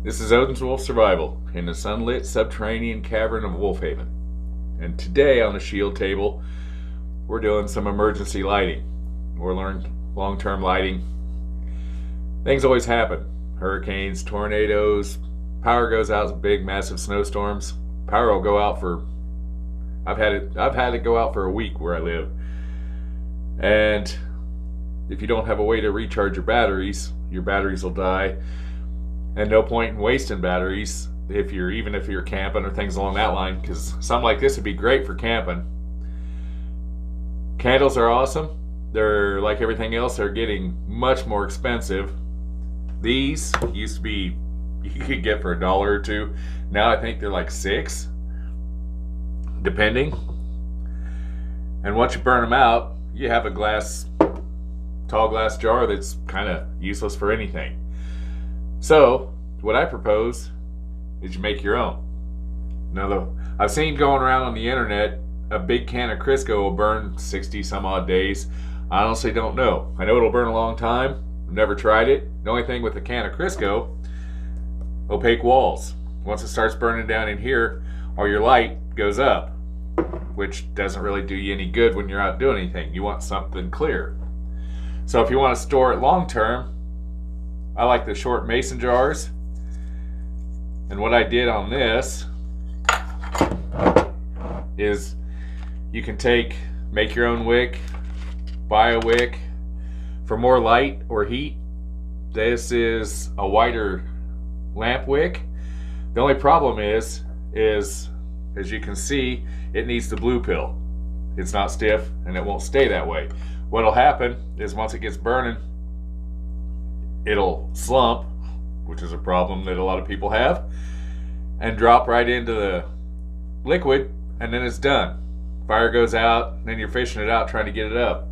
This is Odin's Wolf Survival in the sunlit subterranean cavern of Wolfhaven. And today on the shield table, we're doing some emergency lighting. We're learning long-term lighting. Things always happen. Hurricanes, tornadoes, power goes out in big, massive snowstorms. Power will go out for, I've had it go out for a week where I live. And if you don't have a way to recharge your batteries will die. And no point in wasting batteries even if you're camping or things along that line, because something like this would be great for camping. Candles are awesome. They're like everything else, they're getting much more expensive. These used to be you could get for $1 or $2. Now I think they're like $6, depending. And once you burn them out, you have a tall glass jar that's kind of useless for anything. So what I propose is you make your own. Now, I've seen going around on the internet, a big can of Crisco will burn 60 some odd days. I honestly don't know. I know it'll burn a long time. I've never tried it. The only thing with a can of Crisco, opaque walls. Once it starts burning down in here, all your light goes up, which doesn't really do you any good when you're out doing anything. You want something clear. So if you want to store it long term, I like the short mason jars. And what I did on this is you can make your own wick, buy a wick. For more light or heat, this is a wider lamp wick. The only problem is as you can see, it needs the blue pill. It's not stiff and it won't stay that way. What'll happen is once it gets burning, it'll slump, which is a problem that a lot of people have, and drop right into the liquid, and then it's done. Fire goes out, and then you're fishing it out trying to get it up.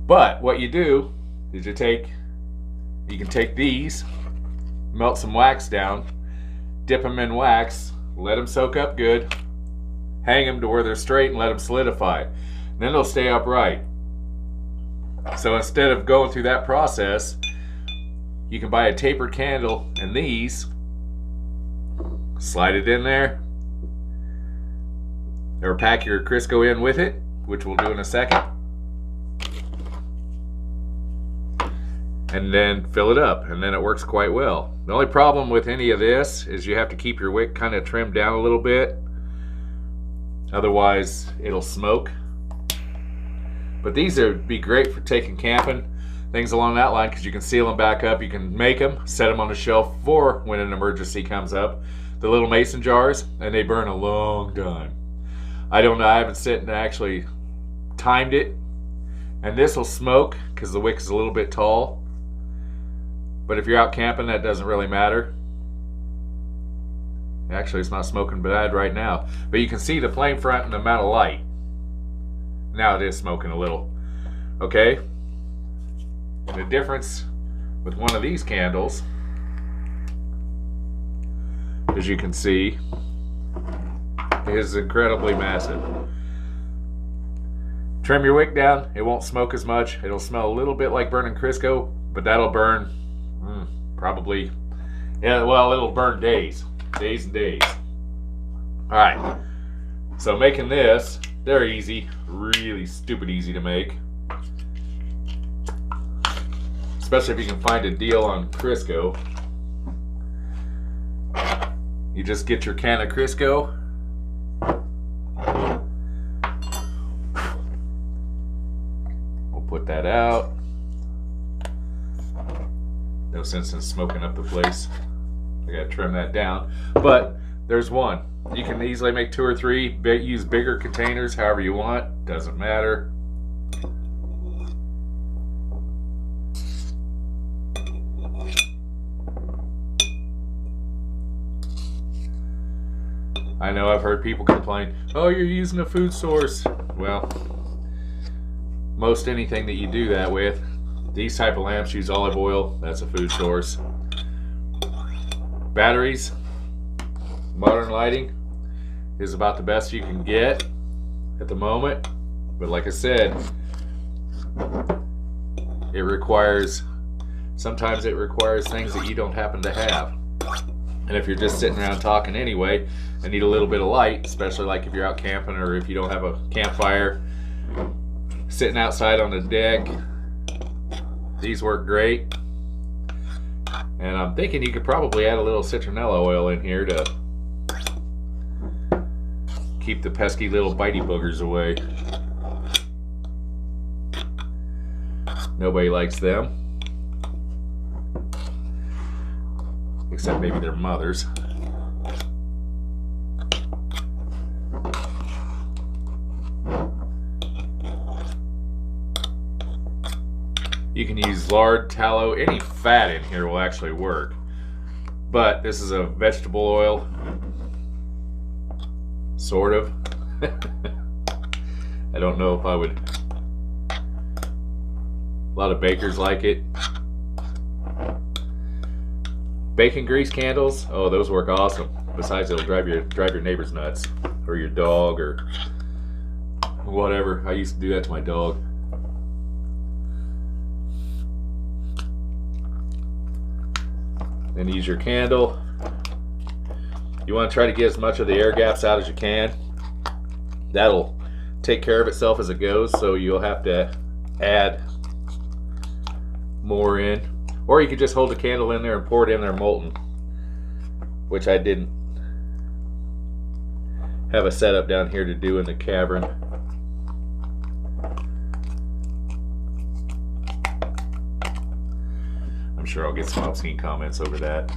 But what you do is you can take these, melt some wax down, dip them in wax, let them soak up good, hang them to where they're straight and let them solidify. And then they'll stay upright. So instead of going through that process, you can buy a tapered candle and these, slide it in there, or pack your Crisco in with it, which we'll do in a second, and then fill it up, and then it works quite well. The only problem with any of this is you have to keep your wick kind of trimmed down a little bit, otherwise it'll smoke. But these would be great for taking camping, things along that line, because you can seal them back up. You can make them, set them on the shelf for when an emergency comes up. The little mason jars, and they burn a long time. I don't know, I haven't sit and actually timed it. And this will smoke because the wick is a little bit tall. But if you're out camping, that doesn't really matter. Actually, it's not smoking bad right now. But you can see the flame front and the amount of light. Now it is smoking a little. Okay? And the difference with one of these candles, as you can see, is incredibly massive. Trim your wick down, it won't smoke as much. It'll smell a little bit like burning Crisco, but that'll burn probably, it'll burn days and days. Alright, so making this, they're easy, really stupid easy to make. Especially if you can find a deal on Crisco. You just get your can of Crisco. We'll put that out. No sense in smoking up the place. I gotta trim that down. But there's one. You can easily make 2 or 3. Use bigger containers, however you want. Doesn't matter. I know I've heard people complain, oh, you're using a food source. Well, most anything that you do that with, these type of lamps use olive oil, that's a food source. Batteries, modern lighting is about the best you can get at the moment. But like I said, it requires Sometimes it requires things that you don't happen to have. And if you're just sitting around talking anyway and need a little bit of light, especially like if you're out camping or if you don't have a campfire, sitting outside on the deck, these work great. And I'm thinking you could probably add a little citronella oil in here to keep the pesky little bitey boogers away. Nobody likes them, except maybe their mothers. You can use lard, tallow, any fat in here will actually work. But this is a vegetable oil, sort of. I don't know if I would. A lot of bakers like it. Bacon grease candles, oh, those work awesome. Besides, it'll drive your neighbors nuts, or your dog, or whatever. I used to do that to my dog. Then use your candle. You want to try to get as much of the air gaps out as you can. That'll take care of itself as it goes, so you'll have to add more in. Or you could just hold the candle in there and pour it in there molten, which I didn't have a setup down here to do in the cavern. I'm sure I'll get some obscene comments over that.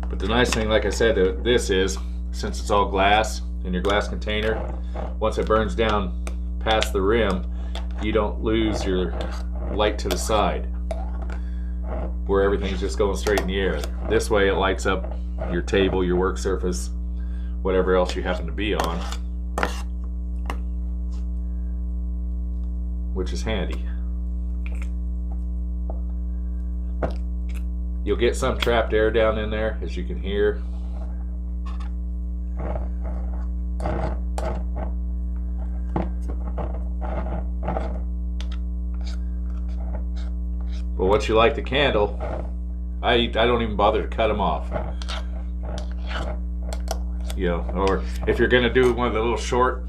But the nice thing, like I said, this is, since it's all glass in your glass container, once it burns down past the rim, you don't lose your light to the side, where everything's just going straight in the air. This way it lights up your table, your work surface, whatever else you happen to be on, which is handy. You'll get some trapped air down in there, as you can hear. But once you light the candle, I don't even bother to cut them off. You know, or if you're gonna do one of the little short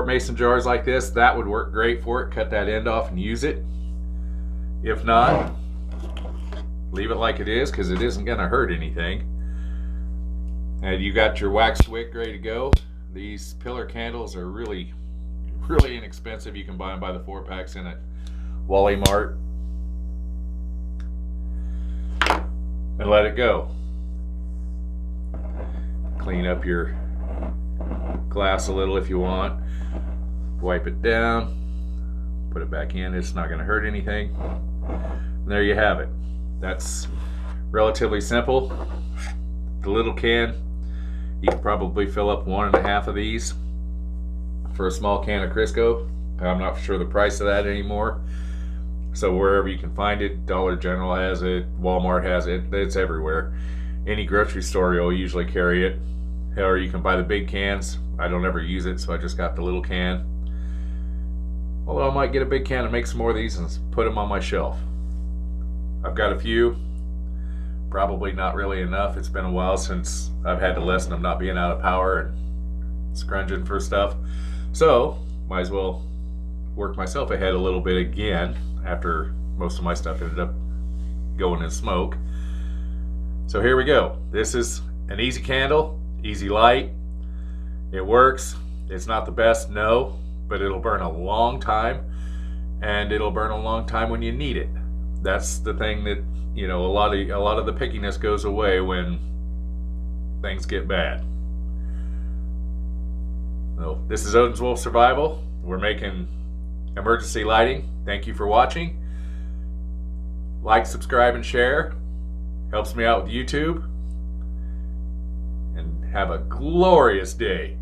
mason jars like this, that would work great for it. Cut that end off and use it. If not, leave it like it is, because it isn't gonna hurt anything. And you got your wax wick ready to go. These pillar candles are really inexpensive. You can buy them by the 4-packs in at Wally Mart. And let it go. Clean up your glass a little if you want. Wipe it down. Put it back in. It's not going to hurt anything. And there you have it. That's relatively simple. The little can, you can probably fill up 1.5 of these for a small can of Crisco. I'm not sure the price of that anymore. So wherever you can find it, Dollar General has it, Walmart has it, it's everywhere. Any grocery store will usually carry it. Or you can buy the big cans. I don't ever use it, so I just got the little can. Although I might get a big can and make some more of these and put them on my shelf. I've got a few, probably not really enough. It's been a while since I've had the lesson of not being out of power and scrounging for stuff. So, might as well work myself ahead a little bit again after most of my stuff ended up going in smoke. So here we go. This is an easy candle, easy light. It works. It's not the best, no, but it'll burn a long time, and it'll burn a long time when you need it. That's the thing that, you know, a lot of the pickiness goes away when things get bad. So this is Odin's Wolf Survival. We're making emergency lighting. Thank you for watching. Like, subscribe, and share. Helps me out with YouTube. And have a glorious day.